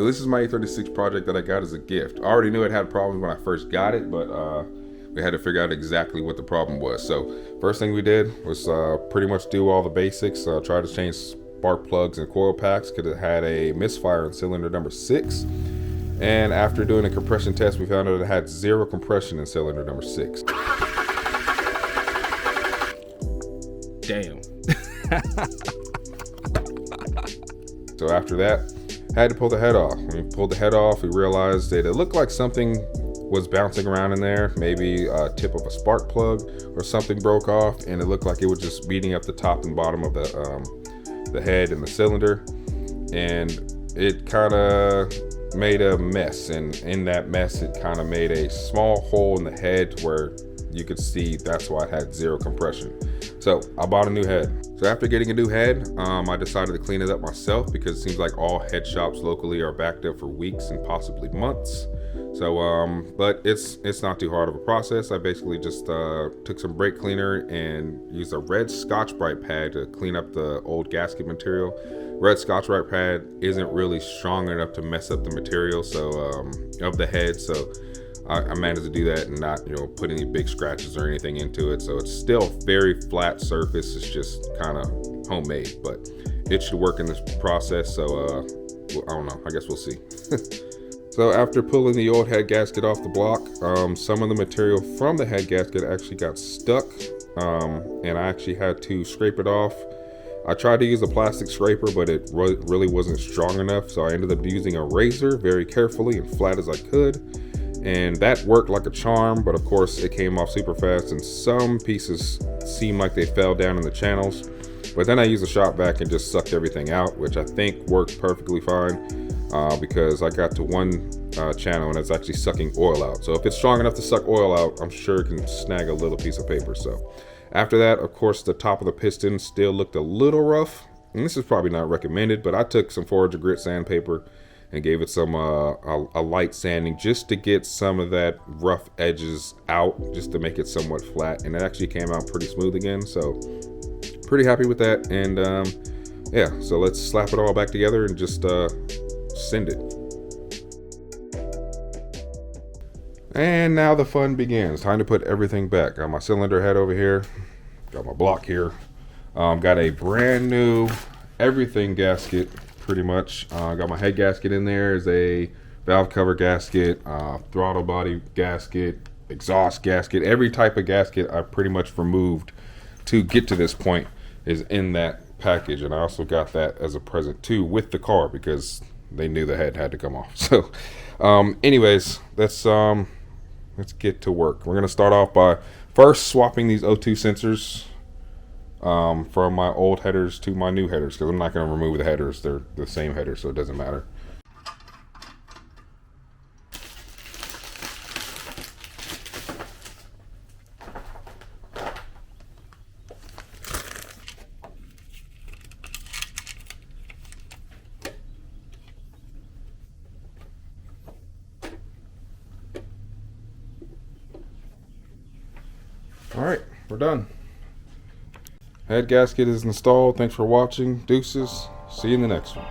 So this is my E36 project that I got as a gift. I already knew it had problems when I first got it, but we had to figure out exactly what the problem was. So first thing we did was pretty much do all the basics. Try to change spark plugs and coil packs because it had a misfire in cylinder number 6. And after doing a compression test, we found out it had 0 compression in cylinder number 6. Damn. So after that, had to pull the head off. When we pulled the head off, we realized that it looked like something was bouncing around in there. Maybe a tip of a spark plug or something broke off, and it looked like it was just beating up the top and bottom of the head and the cylinder. And it kind of made a mess, and in that mess, it kind of made a small hole in the head where you could see that's why it had 0 compression. So I bought a new head. So after getting a new head, I decided to clean it up myself because it seems like all head shops locally are backed up for weeks and possibly months. So, but it's not too hard of a process. I basically just took some brake cleaner and used a red Scotch-Brite pad to clean up the old gasket material. Red Scotch-Brite pad isn't really strong enough to mess up the material of the head, so I managed to do that and not, put any big scratches or anything into it. So it's still very flat surface. It's just kind of homemade, but it should work in this process. So I don't know. I guess we'll see. So after pulling the old head gasket off the block, some of the material from the head gasket actually got stuck, and I actually had to scrape it off. I tried to use a plastic scraper, but it really wasn't strong enough. So I ended up using a razor very carefully and flat as I could. And that worked like a charm, but of course it came off super fast and some pieces seemed like they fell down in the channels. But then I used a shop vac and just sucked everything out, which I think worked perfectly fine because I got to one channel and it's actually sucking oil out. So if it's strong enough to suck oil out, I'm sure it can snag a little piece of paper. So after that, of course, the top of the piston still looked a little rough. And this is probably not recommended, but I took some Forager grit sandpaper and gave it some a light sanding just to get some of that rough edges out, just to make it somewhat flat, and it actually came out pretty smooth again. So pretty happy with that. And yeah, so let's slap it all back together and just send it. And now the fun begins. Time to put everything back. Got my cylinder head over here, got my block here, got a brand new everything gasket. Pretty much got my head gasket in there. Is a valve cover gasket, throttle body gasket, exhaust gasket. Every type of gasket I pretty much removed to get to this point is in that package. And I also got that as a present too with the car because they knew the head had to come off. So anyways, let's get to work. We're gonna start off by first swapping these O2 sensors from my old headers to my new headers, because I'm not going to remove the headers. They're the same headers, so it doesn't matter. All right, we're done. Head gasket is installed. Thanks for watching. Deuces. See you in the next one.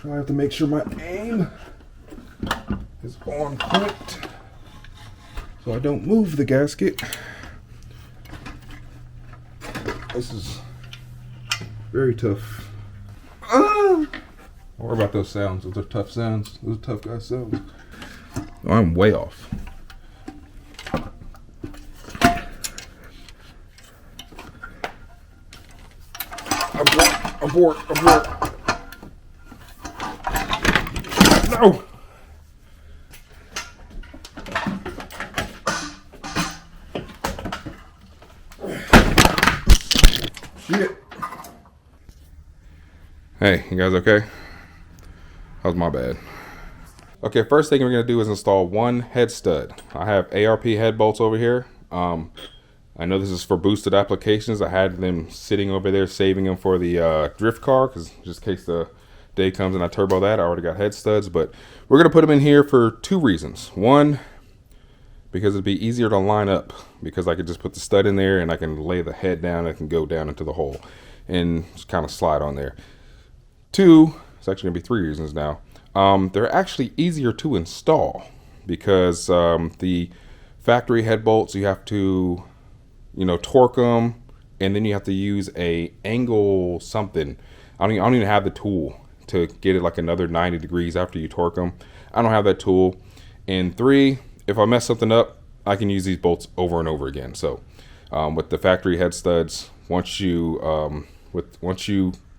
I have to make sure my aim is on point so I don't move the gasket. This is very tough. Don't worry about those sounds. Those are tough sounds. Those are tough guy sounds. I'm way off. Abort. No! Shit. Hey, you guys okay? That was my bad. Okay, first thing we're going to do is install one head stud. I have ARP head bolts over here. I know this is for boosted applications. I had them sitting over there saving them for the drift car, because just in case the day comes and I turbo that, I already got head studs. But we're going to put them in here for 2 reasons. One, because it'd be easier to line up, because I could just put the stud in there and I can lay the head down and I can go down into the hole and just kind of slide on there. Two, it's actually gonna be 3 reasons now. They're actually easier to install because the factory head bolts, you have to, torque them, and then you have to use a angle something. I don't even have the tool to get it like another 90 degrees after you torque them. I don't have that tool. And 3, if I mess something up, I can use these bolts over and over again. So with the factory head studs, once you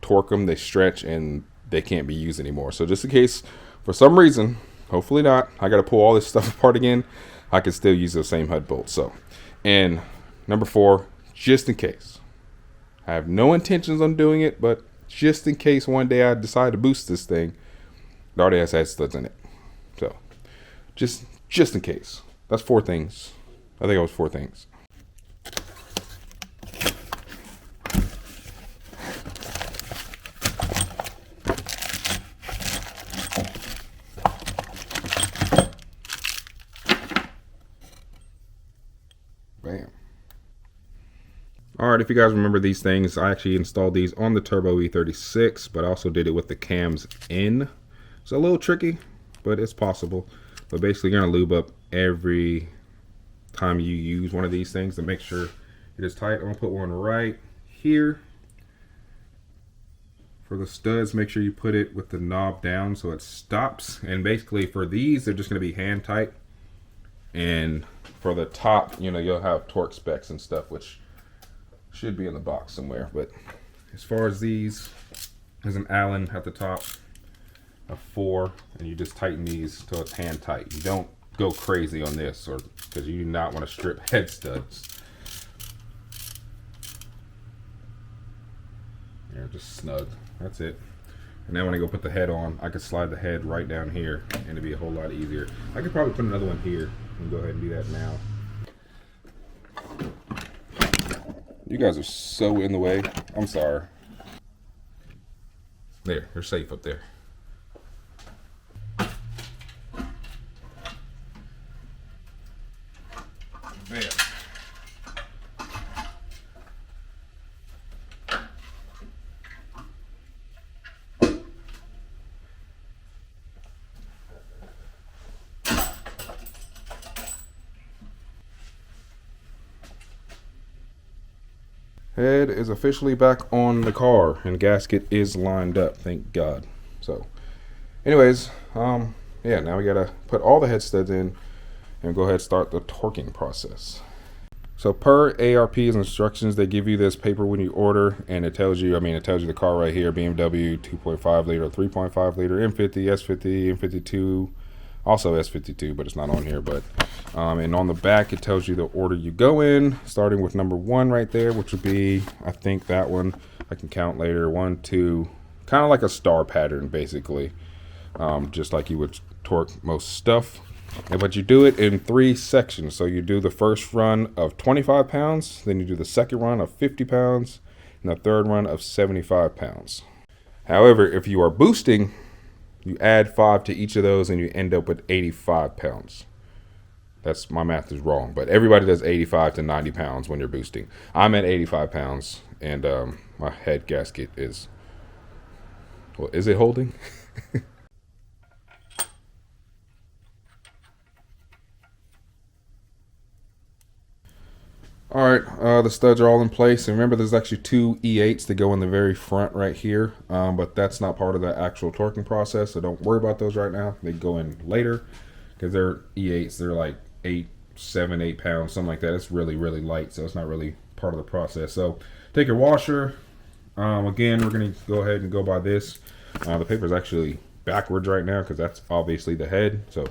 torque them, they stretch and they can't be used anymore. So just in case, for some reason, hopefully not, I got to pull all this stuff apart again, I can still use those same head bolts. So, and number 4, just in case. I have no intentions on doing it, but just in case one day I decide to boost this thing, it already has head studs in it. So just in case. That's 4 things. I think it was 4 things. Bam. All right, if you guys remember these things, I actually installed these on the Turbo E36, but I also did it with the cams in. It's a little tricky, but it's possible. But basically, you're gonna lube up every time you use one of these things to make sure it is tight. I'm gonna put one right here. For the studs, make sure you put it with the knob down so it stops. And basically for these, they're just gonna be hand tight. And for the top, you'll have torque specs and stuff, which should be in the box somewhere. But as far as these, there's an Allen at the top, a 4, and you just tighten these till it's hand tight. You don't go crazy on this, or because you do not want to strip head studs. They're just snug. That's it. And then when I go put the head on, I could slide the head right down here and it'd be a whole lot easier. I could probably put another one here and go ahead and do that now. You guys are so in the way. I'm sorry. There, you're safe up there. There. Head is officially back on the car and gasket is lined up, thank God. So anyways, yeah, now we gotta put all the head studs in and go ahead and start the torquing process. So per ARP's instructions, they give you this paper when you order, and it tells you, it tells you the car right here, BMW 2.5 liter, 3.5 liter, M50, S50, M52, also S52, but it's not on here. But and on the back, it tells you the order you go in, starting with number 1 right there, which would be, I think that one, I can count later, 1, 2, kind of like a star pattern, basically, just like you would torque most stuff. But you do it in 3 sections. So you do the first run of 25 pounds, then you do the second run of 50 pounds, and the third run of 75 pounds. However, if you are boosting, you add 5 to each of those and you end up with 85 pounds. That's, my math is wrong, but everybody does 85 to 90 pounds when you're boosting. I'm at 85 pounds, and my head gasket is, well, is it holding? All right, the studs are all in place. And remember, there's actually 2 E8s that go in the very front right here, but that's not part of the actual torquing process, so don't worry about those right now. They go in later because they're E8s. They're like 7, 8 pounds, something like that. It's really, really light, so it's not really part of the process. So take your washer. Again, we're going to go ahead and go by this. The paper is actually backwards right now because that's obviously the head. So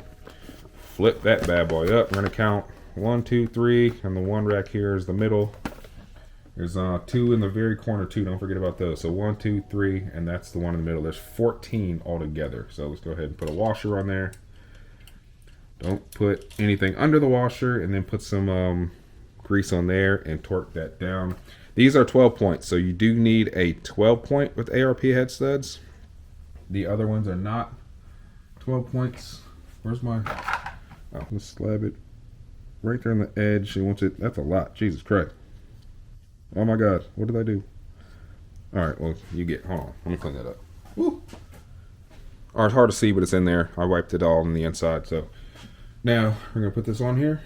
flip that bad boy up. We're going to count 1, 2, 3, and the 1 rack here is the middle. There's 2 in the very corner too. Don't forget about those. So 1, 2, 3, and that's the one in the middle. There's 14 altogether. So let's go ahead and put a washer on there. Don't put anything under the washer, and then put some grease on there and torque that down. These are 12 points, so you do need a 12 point with ARP head studs. The other ones are not 12 points. Where's my, oh, let's slab it. right there on the edge. She wants it. That's a lot. Jesus Christ. Oh my God. What did I do? All right. Well, you get. Hold on. Let me clean that up. Woo. All right. It's hard to see, but it's in there. I wiped it all on the inside. So now we're gonna put this on here,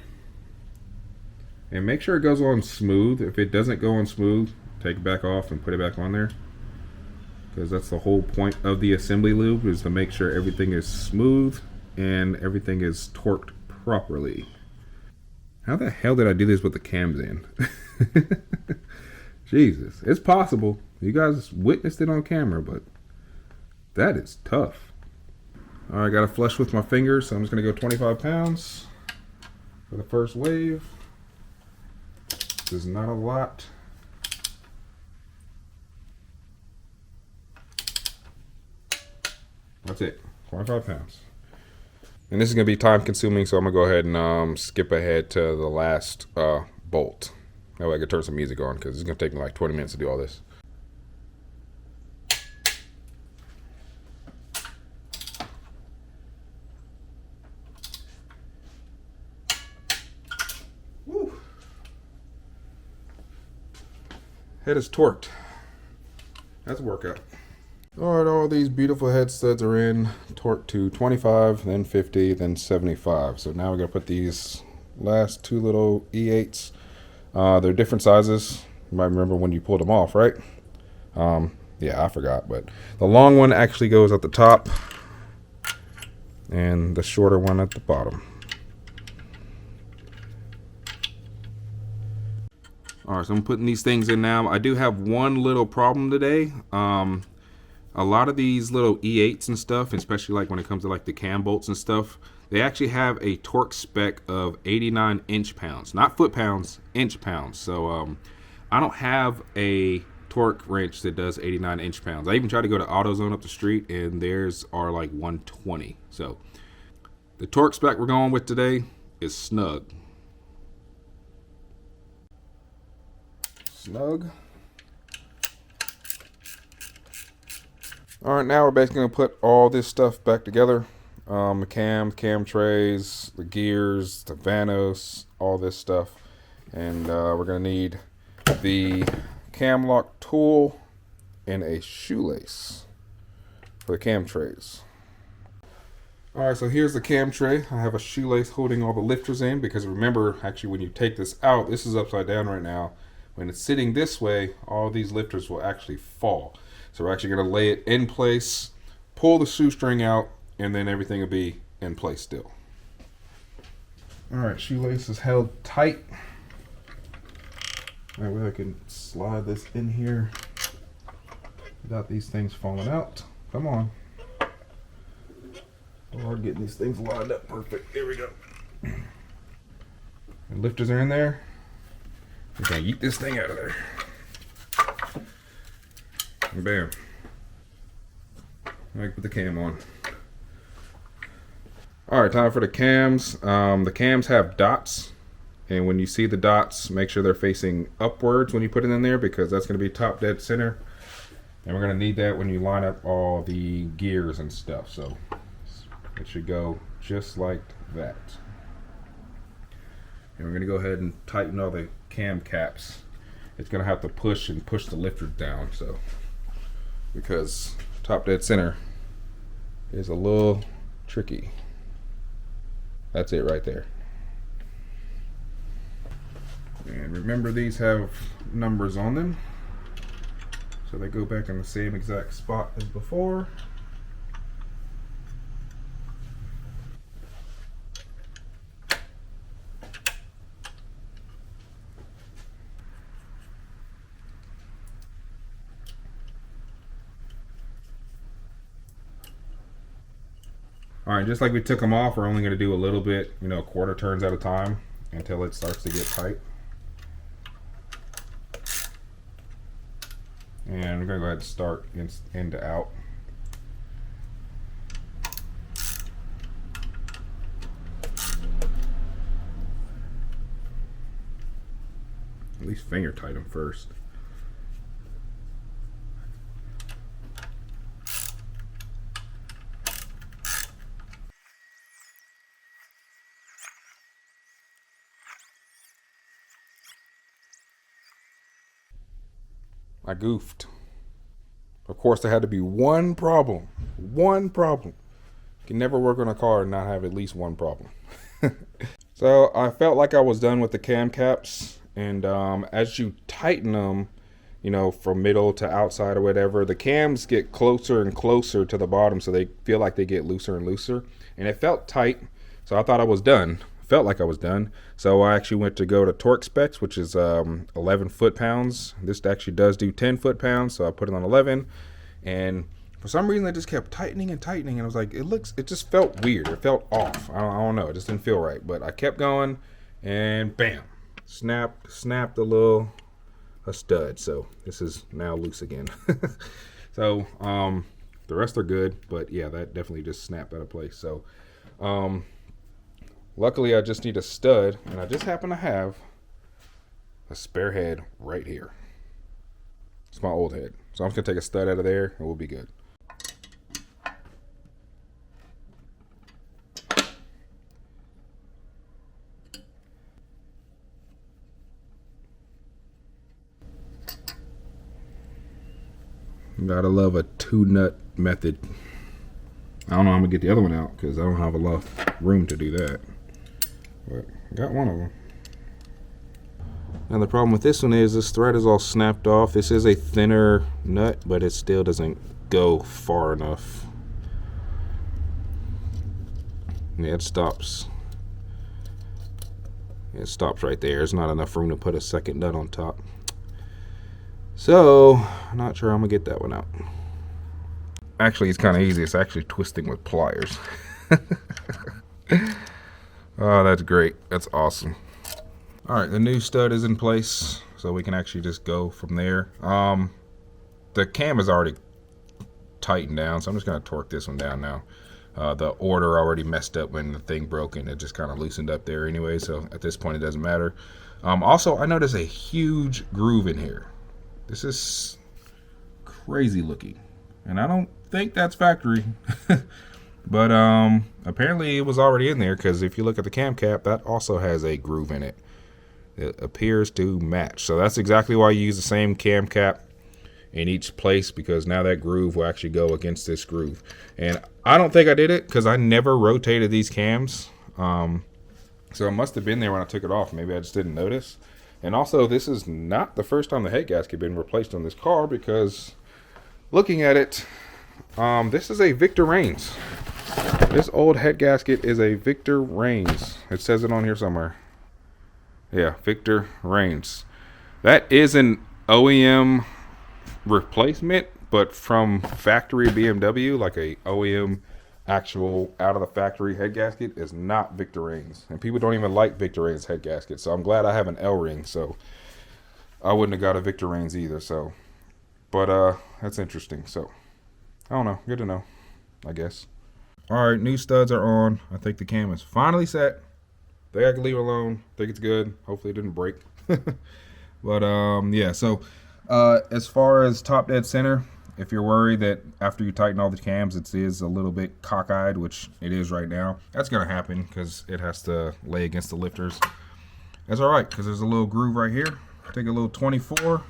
and make sure it goes on smooth. If it doesn't go on smooth, take it back off and put it back on there, because that's the whole point of the assembly lube, is to make sure everything is smooth and everything is torqued properly. How the hell did I do this with the cams in? Jesus, it's possible. You guys witnessed it on camera, but that is tough. All right, I got to flush with my fingers, so I'm just gonna go 25 pounds for the first wave. This is not a lot. That's it, 25 pounds. And this is gonna be time consuming, so I'm gonna go ahead and skip ahead to the last bolt. That way I can turn some music on, because it's gonna take me like 20 minutes to do all this. Woo. Head is torqued. That's a workout. All right, all these beautiful head studs are in, torqued to 25, then 50, then 75. So now we're gonna put these last two little E8s. They're different sizes. You might remember when you pulled them off, right? Yeah, I forgot, but the long one actually goes at the top, and the shorter one at the bottom. All right, so I'm putting these things in now. I do have one little problem today. A lot of these little E8s and stuff, especially like when it comes to like the cam bolts and stuff, they actually have a torque spec of 89 inch-pounds, not foot-pounds, inch-pounds. So I don't have a torque wrench that does 89 inch-pounds. I even tried to go to AutoZone up the street, and theirs are like 120. So the torque spec we're going with today is snug. Snug. All right, now we're basically gonna put all this stuff back together. The cam trays, the gears, the VANOS, all this stuff. And we're gonna need the cam lock tool and a shoelace for the cam trays. All right, so here's the cam tray. I have a shoelace holding all the lifters in, because remember, actually when you take this out, this is upside down right now. When it's sitting this way, all these lifters will actually fall. So we're actually gonna lay it in place, pull the shoestring out, and then everything will be in place still. All right, shoelace is held tight. That way I can slide this in here without these things falling out. Come on. We're getting these things lined up perfect. There we go. The lifters are in there. We're gonna yeet this thing out of there. And bam. I put the cam on. All right, time for the cams. The cams have dots, and when you see the dots, make sure they're facing upwards when you put it in there, because that's going to be top dead center. And we're going to need that when you line up all the gears and stuff. So it should go just like that. And we're going to go ahead and tighten all the cam caps. It's going to have to push the lifters down, so because top dead center is a little tricky. That's it right there. And remember, these have numbers on them, so they go back in the same exact spot as before. All right, just like we took them off, we're only going to do a little bit, quarter turns at a time until it starts to get tight. And we're going to go ahead and start in to out. At least finger tight them first. I goofed. Of course, there had to be one problem. One problem. You can never work on a car and not have at least one problem. So I felt like I was done with the cam caps, and as you tighten them, you know, from middle to outside or whatever, the cams get closer and closer to the bottom, so they feel like they get looser and looser. And it felt tight, so I thought I was done. Felt like I was done. So I actually went to go to torque specs, which is 11 foot-pounds. This actually does do 10 foot-pounds, so I put it on 11. And for some reason, it just kept tightening and tightening, and I was like, it just felt weird. It felt off. I don't know. It just didn't feel right. But I kept going, and bam, snapped a stud. So this is now loose again. So the rest are good, but yeah, that definitely just snapped out of place. So luckily, I just need a stud, and I just happen to have a spare head right here. It's my old head. So I'm just gonna take a stud out of there, and we'll be good. Gotta love a 2-nut method. I don't know how I'm gonna get the other one out because I don't have enough room to do that. But I got one of them. Now the problem with this one is this thread is all snapped off. This is a thinner nut, but it still doesn't go far enough. Yeah, it stops. It stops right there. There's not enough room to put a second nut on top. So, I'm not sure I'm gonna get that one out. Actually, it's kind of easy. It's actually twisting with pliers. Oh, that's great. That's awesome. All right, the new stud is in place, so we can actually just go from there. The cam is already tightened down, so I'm just gonna torque this one down now. The order already messed up when the thing broke, and it just kind of loosened up there anyway, so at this point it doesn't matter. Also, I noticed a huge groove in here. This is crazy looking, and I don't think that's factory. But apparently it was already in there, because if you look at the cam cap, that also has a groove in it. It appears to match. So that's exactly why you use the same cam cap in each place, because now that groove will actually go against this groove. And I don't think I did it because I never rotated these cams. So it must have been there when I took it off. Maybe I just didn't notice. And also, this is not the first time the head gasket been replaced on this car, because looking at it, this is a Victor Reigns. This old head gasket is a Victor Reigns. It says it on here somewhere. Yeah, Victor Reigns. That is an OEM replacement, but from factory BMW, like a OEM actual out of the factory head gasket is not Victor Reigns. And people don't even like Victor Reigns head gasket. So I'm glad I have an L-ring, so I wouldn't have got a Victor Reigns either. So, but that's interesting. So I don't know. Good to know, I guess. All right, new studs are on. I think the cam is finally set. I think I can leave it alone. I think it's good. Hopefully it didn't break. But yeah, so as far as top dead center, if you're worried that after you tighten all the cams it is a little bit cockeyed, which it is right now, that's gonna happen because it has to lay against the lifters. That's all right, because there's a little groove right here. Take a little 24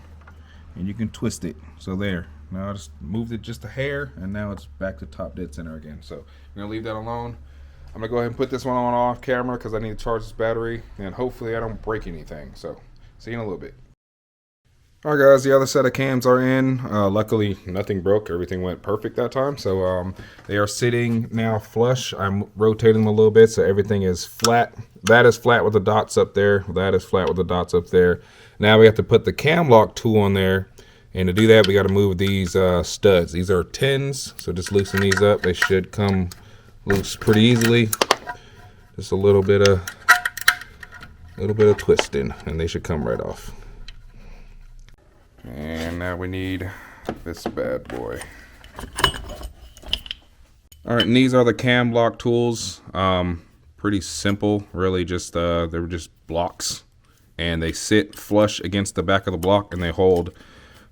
and you can twist it. So there. Now I just moved it just a hair, and now it's back to top dead center again. So I'm gonna leave that alone. I'm gonna go ahead and put this one on off camera because I need to charge this battery, and hopefully I don't break anything. So see you in a little bit. All right, guys, the other set of cams are in. Luckily, nothing broke. Everything went perfect that time. So they are sitting now flush. I'm rotating them a little bit so everything is flat. That is flat with the dots up there. That is flat with the dots up there. Now we have to put the cam lock tool on there. And to do that, we got to move these studs. These are 10s, so just loosen these up. They should come loose pretty easily. Just a little bit of twisting, and they should come right off. And now we need this bad boy. All right, and these are the cam lock tools. Pretty simple, really. Just they were just blocks, and they sit flush against the back of the block, and they hold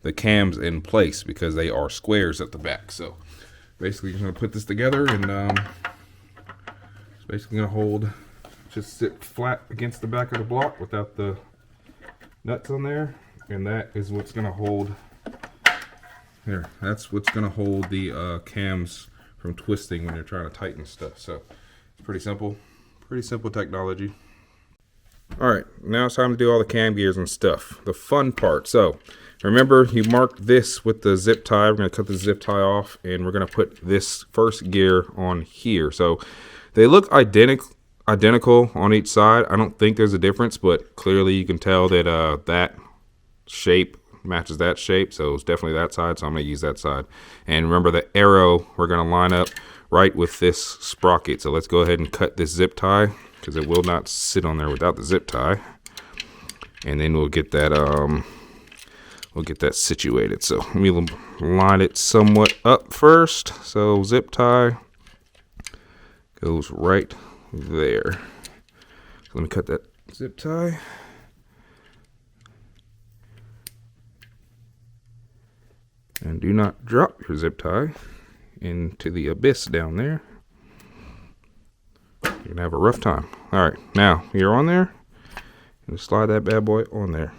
the cams in place because they are squares at the back. So basically, I'm gonna put this together, and it's basically gonna hold, just sit flat against the back of the block without the nuts on there, and that is what's gonna hold here, that's what's gonna hold the cams from twisting when you're trying to tighten stuff. So it's pretty simple technology. All right, now it's time to do all the cam gears and stuff, the fun part. So remember, you marked this with the zip tie. We're gonna cut the zip tie off, and we're gonna put this first gear on here. So they look identical on each side. I don't think there's a difference, but clearly you can tell that that shape matches that shape, so it's definitely that side, so I'm going to use that side. And remember, the arrow we're going to line up right with this sprocket. So let's go ahead and cut this zip tie, because it will not sit on there without the zip tie. And then we'll get that situated. So let me line it somewhat up first. So zip tie goes right there. So let me cut that zip tie. And do not drop your zip tie into the abyss down there. You're gonna have a rough time. All right, now you're on there. And slide that bad boy on there.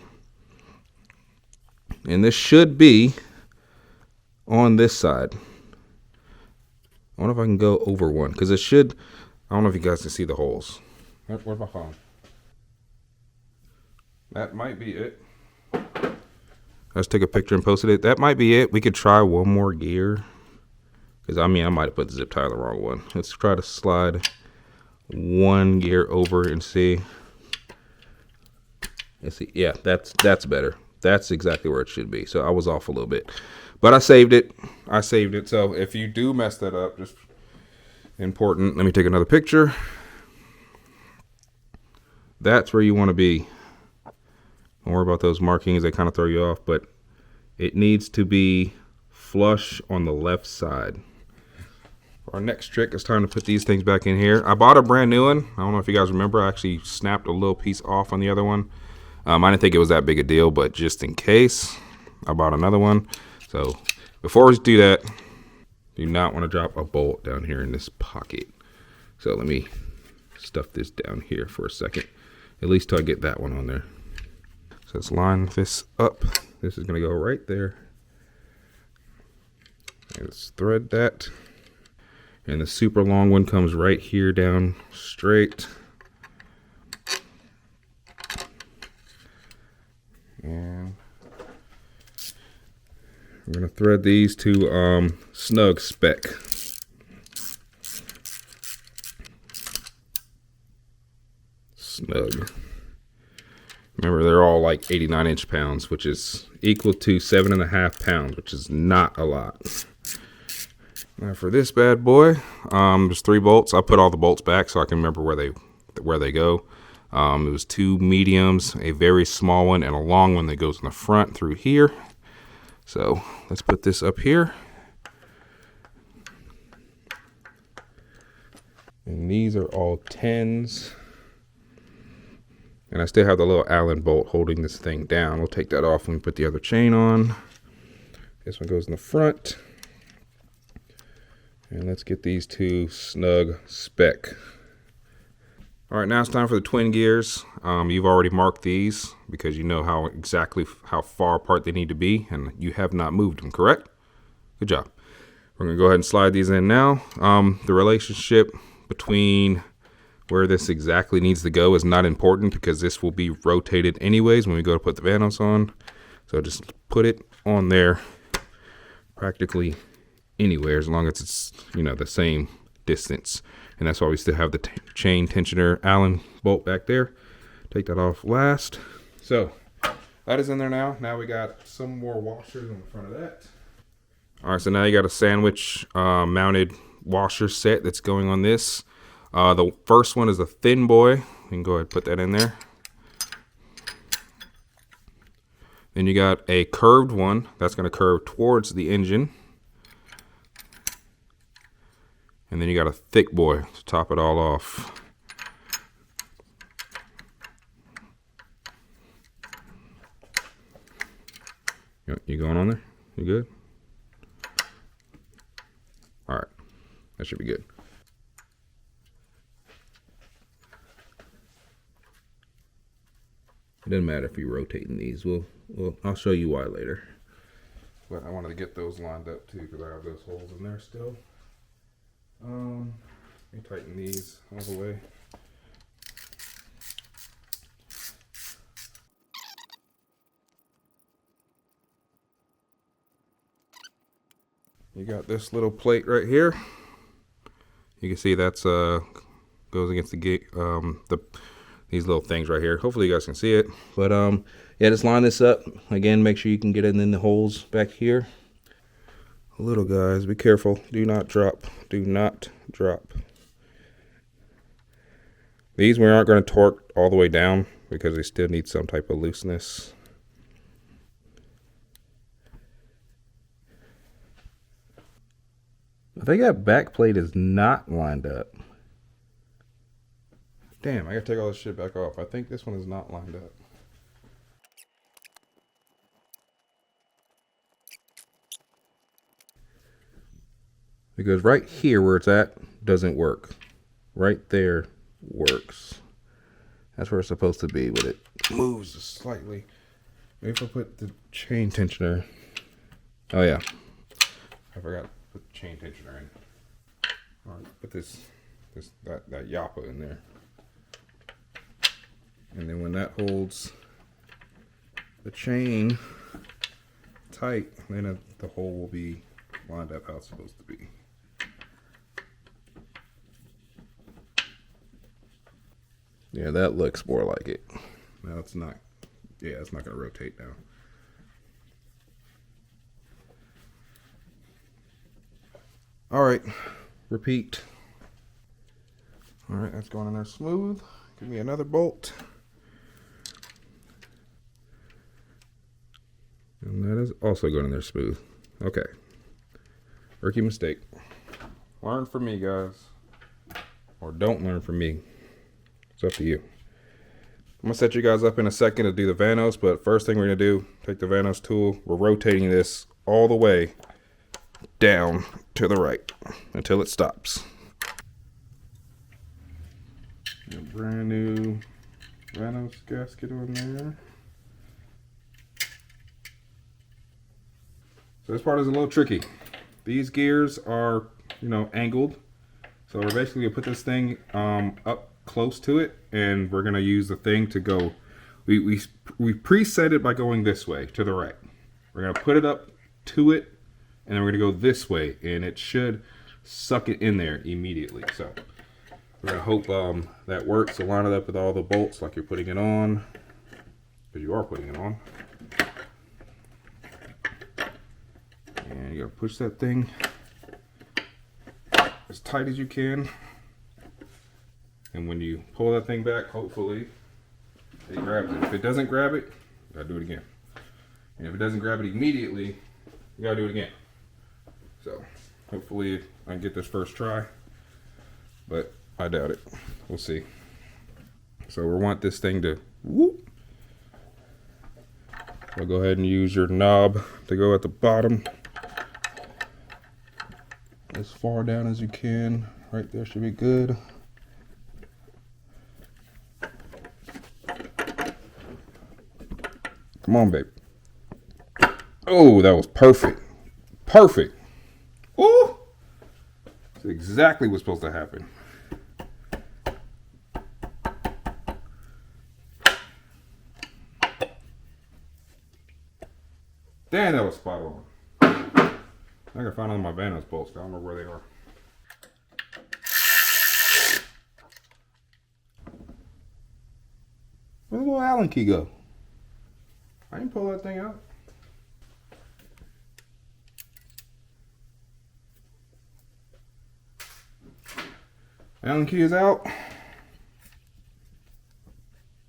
And this should be on this side. I wonder if I can go over one, because it should. I don't know if you guys can see the holes. Where's my phone? That might be it. Let's take a picture and posted it. That might be it. We could try one more gear, because I might have put the zip tie on the wrong one. Let's try to slide one gear over and see. Let's see. Yeah, that's better. That's exactly where it should be. So I was off a little bit, but I saved it. So if you do mess that up, just important. Let me take another picture. That's where you want to be. Don't worry about those markings, they kind of throw you off, but it needs to be flush on the left side. For our next trick, it's time to put these things back in here. I bought a brand new one. I don't know if you guys remember, I actually snapped a little piece off on the other one. I didn't think it was that big a deal, but just in case, I bought another one. So before we do that, do not want to drop a bolt down here in this pocket. So let me stuff this down here for a second, at least till I get that one on there. So let's line this up. This is going to go right there. And let's thread that. And the super long one comes right here down straight. And I'm going to thread these to snug spec. Snug. Remember, they're all like 89 inch-pounds, which is equal to 7.5 pounds, which is not a lot. Now for this bad boy, there's 3 bolts. I put all the bolts back so I can remember where they go. It was 2 mediums, a very small one, and a long one that goes in the front through here. So let's put this up here. And these are all 10s. And I still have the little Allen bolt holding this thing down. We'll take that off when we put the other chain on. This one goes in the front. And let's get these 2 snug spec. All right, now it's time for the twin gears. You've already marked these because you know exactly how far apart they need to be, and you have not moved them, correct? Good job. We're gonna go ahead and slide these in now. The relationship between where this exactly needs to go is not important because this will be rotated anyways when we go to put the VANOS on. So just put it on there practically anywhere as long as it's, the same distance. And that's why we still have the chain tensioner Allen bolt back there. Take that off last. So that is in there now. Now we got some more washers on the front of that. All right, so now you got a sandwich mounted washer set that's going on this. The first one is a thin boy. You can go ahead and put that in there. Then you got a curved one that's going to curve towards the engine. And then you got a thick boy to top it all off. You going on there? You good? All right, that should be good. It doesn't matter if you're rotating these. I'll show you why later. but I wanted to get those lined up too because I have those holes in there still. Let me tighten these all the way. You got this little plate right here. You can see that's goes against the gate, these little things right here. Hopefully you guys can see it. But yeah, just line this up again. Make sure you can get it in the holes back here. Little guys, be careful. Do not drop. Do not drop. These we aren't going to torque all the way down because they still need some type of looseness. I think that back plate is not lined up. Damn, I gotta take all this shit back off. I think this one is not lined up. Because right here where it's at doesn't work. Right there works. That's where it's supposed to be, but it moves slightly. Maybe if I put the chain tensioner. Oh yeah, I forgot to put the chain tensioner in. All right, put that yappa in there. And then when that holds the chain tight, then the hole will be lined up how it's supposed to be. Yeah, that looks more like it. No, it's not. Yeah, it's not going to rotate now. All right, repeat. All right, that's going in there smooth. Give me another bolt. And that is also going in there smooth. Okay. Rookie mistake. Learn from me, guys. Or don't learn from me. It's up to you. I'm going to set you guys up in a second to do the VANOS, but first thing we're going to do, take the VANOS tool. We're rotating this all the way down to the right until it stops. A brand new VANOS gasket on there. So this part is a little tricky. These gears are, angled. So we're basically gonna put this thing up close to it, and we're gonna use the thing to go. We preset it by going this way to the right. We're gonna put it up to it, and then we're gonna go this way, and it should suck it in there immediately. So we're gonna hope that works. So line it up with all the bolts like you're putting it on, because you are putting it on. And you gotta push that thing as tight as you can. And when you pull that thing back, hopefully it grabs it. If it doesn't grab it, you gotta do it again. And if it doesn't grab it immediately, you gotta do it again. So hopefully I can get this first try, but I doubt it. We'll see. So we want this thing to whoop. I'll go ahead and use your knob to go at the bottom. As far down as you can. Right there should be good. Come on, babe. Oh, that was perfect. Perfect. Ooh! That's exactly what's supposed to happen. Damn, that was spot on. I gotta find all my VANOS bolts. I don't know where they are. Where'd the little Allen key go? I didn't pull that thing out. Allen key is out.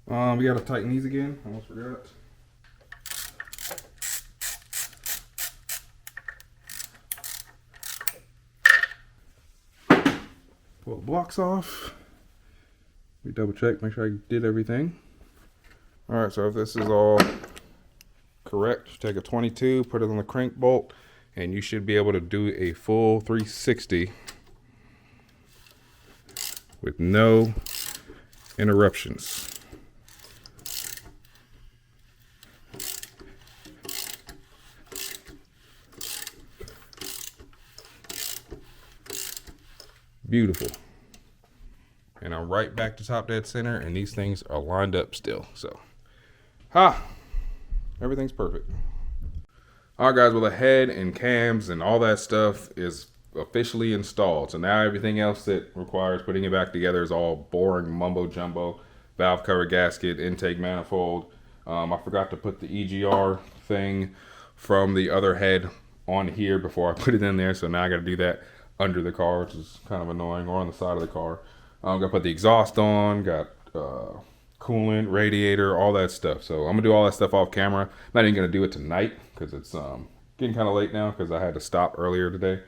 We gotta tighten these again. I almost forgot. Pull the blocks off. We double check, make sure I did everything. All right, so if this is all correct, take a 22, put it on the crank bolt, and you should be able to do a full 360 with no interruptions. Beautiful. And I'm right back to top dead center, and these things are lined up still. So, everything's perfect. All right, guys, well, the head and cams and all that stuff is officially installed. So now everything else that requires putting it back together is all boring mumbo jumbo. Valve cover gasket, intake manifold. I forgot to put the EGR thing from the other head on here before I put it in there. So now I got to do that under the car, which is kind of annoying, or on the side of the car. Got to put the exhaust on, got coolant, radiator, all that stuff. So I'm gonna do all that stuff off camera. I'm not even gonna do it tonight because it's getting kind of late now because I had to stop earlier today.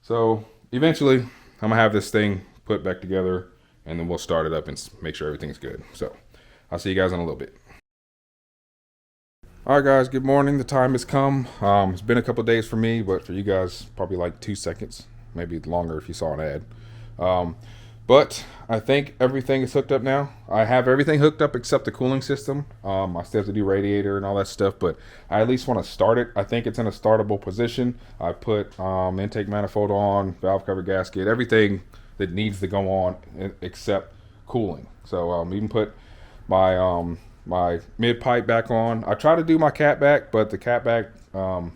So eventually I'm gonna have this thing put back together, and then we'll start it up and make sure everything's good. So I'll see you guys in a little bit. All right, guys, good morning. The time has come. It's been a couple days for me, but for you guys, probably like 2 seconds, maybe longer if you saw an ad. But I think everything is hooked up now. I have everything hooked up except the cooling system. I still have to do radiator and all that stuff, but I at least want to start it. I think it's in a startable position. I put intake manifold on, valve cover gasket, everything that needs to go on except cooling. So even put my my mid pipe back on. I try to do my cat back, but the cat back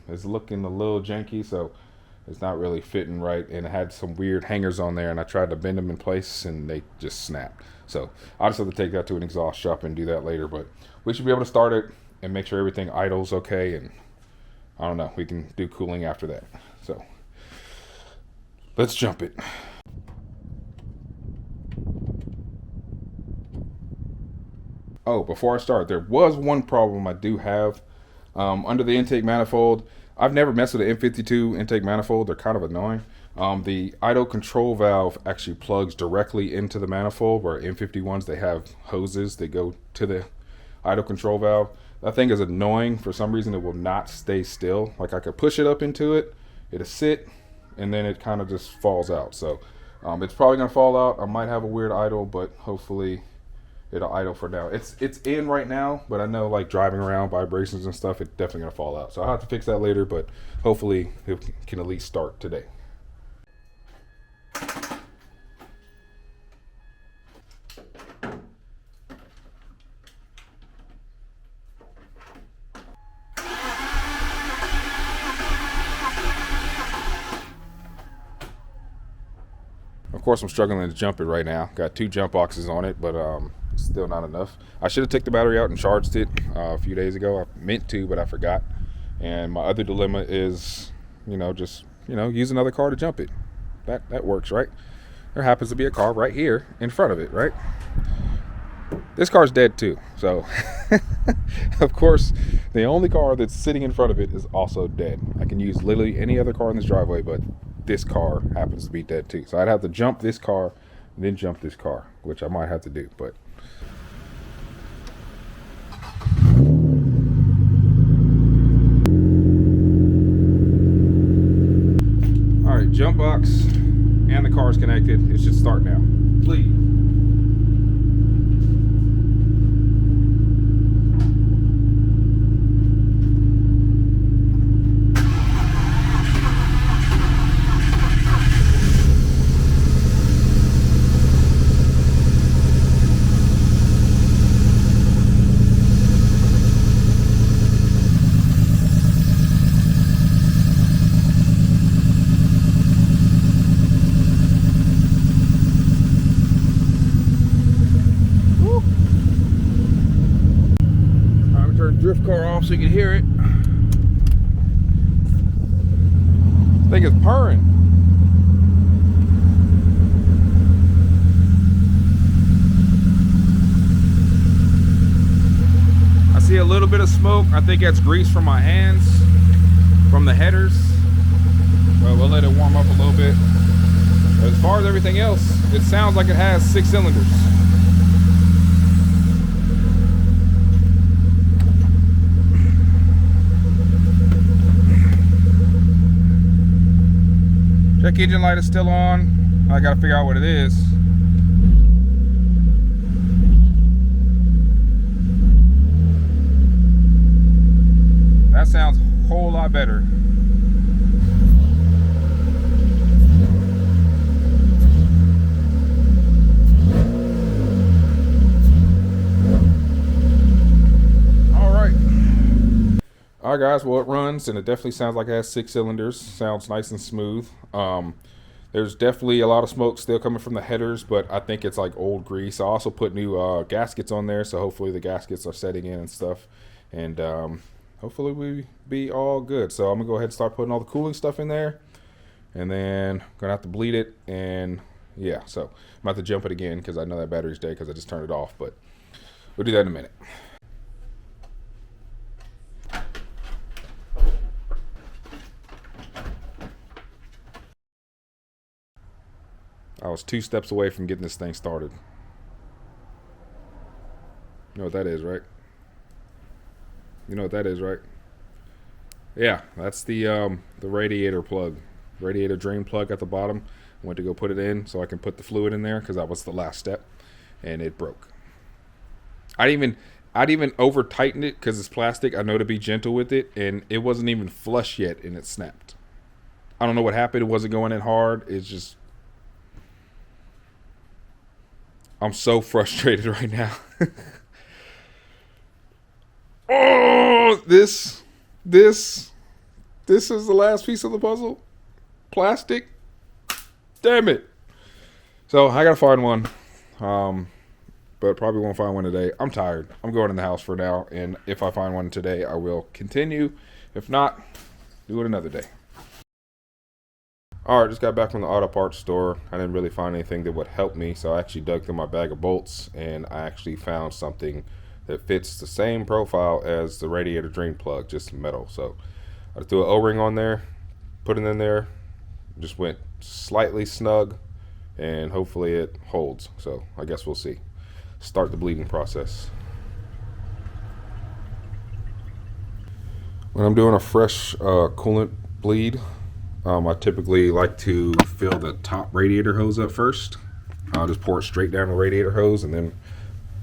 is looking a little janky, so it's not really fitting right, and it had some weird hangers on there, and I tried to bend them in place and they just snapped. So I'll just have to take that to an exhaust shop and do that later, but we should be able to start it and make sure everything idles okay, and I don't know, we can do cooling after that. So let's jump it. Oh, before I start, there was one problem I do have under the intake manifold. I've never messed with an M52 intake manifold. They're kind of annoying. The idle control valve actually plugs directly into the manifold, where M51s, they have hoses that go to the idle control valve. That thing is annoying. For some reason, it will not stay still. Like, I could push it up into it, it'll sit, and then it kind of just falls out. So it's probably going to fall out. I might have a weird idle, but hopefully it'll idle for now. It's in right now, but I know, like, driving around, vibrations and stuff, it's definitely gonna fall out. So I'll have to fix that later, but hopefully it can at least start today. Of course, I'm struggling to jump it right now. Got 2 jump boxes on it, but still not enough. I should have taken the battery out and charged it a few days ago. I meant to, but I forgot. And my other dilemma is, just use another car to jump it. That works, right? There happens to be a car right here in front of it, right? This car's dead too. So, of course, the only car that's sitting in front of it is also dead. I can use literally any other car in this driveway, but this car happens to be dead too. So I'd have to jump this car and then jump this car, which I might have to do, but all right, jump box and the car's connected. It should start now. Please. Drift car off so you can hear it. This thing is purring. I see a little bit of smoke. I think that's grease from my hands, from the headers. But we'll let it warm up a little bit. But as far as everything else, it sounds like it has 6 cylinders. Check engine light is still on. I gotta figure out what it is. That sounds a whole lot better. All right, guys. Well, it runs, and it definitely sounds like it has 6 cylinders. Sounds nice and smooth. There's definitely a lot of smoke still coming from the headers, but I think it's like old grease. I also put new gaskets on there, so hopefully the gaskets are setting in and stuff. And hopefully we be all good. So I'm gonna go ahead and start putting all the cooling stuff in there, and then gonna have to bleed it. And yeah, so I'm about to jump it again because I know that battery's dead because I just turned it off. But we'll do that in a minute. I was 2 steps away from getting this thing started. You know what that is, right? You know what that is, right? Yeah, that's the radiator plug, radiator drain plug at the bottom. I went to go put it in so I can put the fluid in there because that was the last step, and it broke. I'd even over tighten it because it's plastic. I know to be gentle with it, and it wasn't even flush yet, and it snapped. I don't know what happened. It wasn't going in hard. It's just, I'm so frustrated right now. Oh, this is the last piece of the puzzle. Plastic. Damn it. So I gotta find one, but probably won't find one today. I'm tired. I'm going in the house for now, and if I find one today, I will continue. If not, do it another day. All right, just got back from the auto parts store. I didn't really find anything that would help me, so I actually dug through my bag of bolts, and I actually found something that fits the same profile as the radiator drain plug, just metal. So I threw an O-ring on there, put it in there, just went slightly snug, and hopefully it holds. So I guess we'll see. Start the bleeding process. When I'm doing a fresh coolant bleed, I typically like to fill the top radiator hose up first. I'll just pour it straight down the radiator hose and then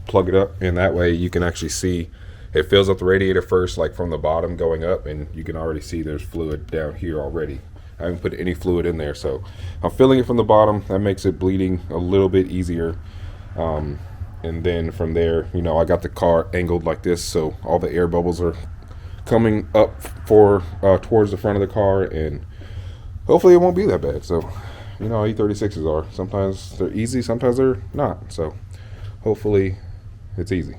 plug it up, and that way you can actually see it fills up the radiator first, like from the bottom going up, and you can already see there's fluid down here already. I haven't put any fluid in there, so I'm filling it from the bottom. That makes it bleeding a little bit easier. And then from there, you know, I got the car angled like this, so all the air bubbles are coming up for towards the front of the car, and hopefully it won't be that bad. So, you know how E36s are. Sometimes they're easy, sometimes they're not. So hopefully it's easy.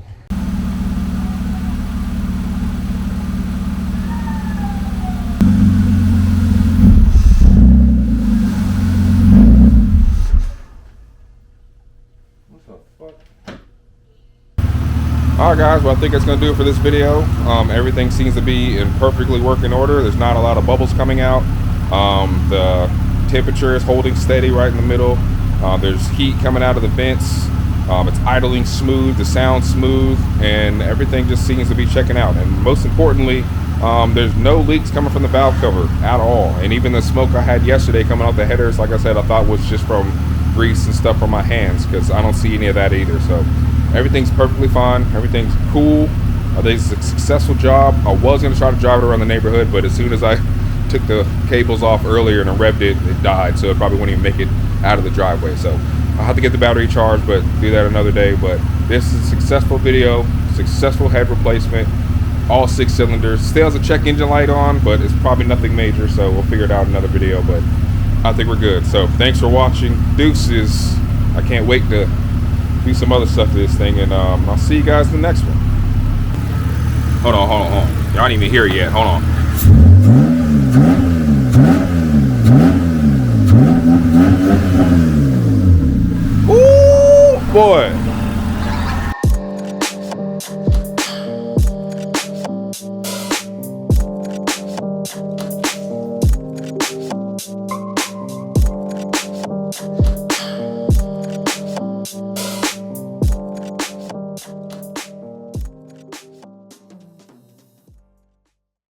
Alright guys, well I think that's going to do it for this video. Everything seems to be in perfectly working order. There's not a lot of bubbles coming out. The temperature is holding steady right in the middle. There's heat coming out of the vents. It's idling smooth, the sound smooth, and everything just seems to be checking out. And most importantly, there's no leaks coming from the valve cover at all. And even the smoke I had yesterday coming out the headers, like I said, I thought was just from grease and stuff from my hands, because I don't see any of that either. So everything's perfectly fine. Everything's cool. I think it's a successful job. I was going to try to drive it around the neighborhood, but as soon as I took the cables off earlier and I revved it, it died. So it probably wouldn't even make it out of the driveway. So I'll have to get the battery charged, but do that another day. But this is a successful video, successful head replacement, all 6 cylinders. Still has a check engine light on, but it's probably nothing major, so we'll figure it out in another video. But I think we're good. So thanks for watching. Deuces. I can't wait to do some other stuff to this thing, and I'll see you guys in the next one. Hold on. Y'all ain't even here yet. Hold on.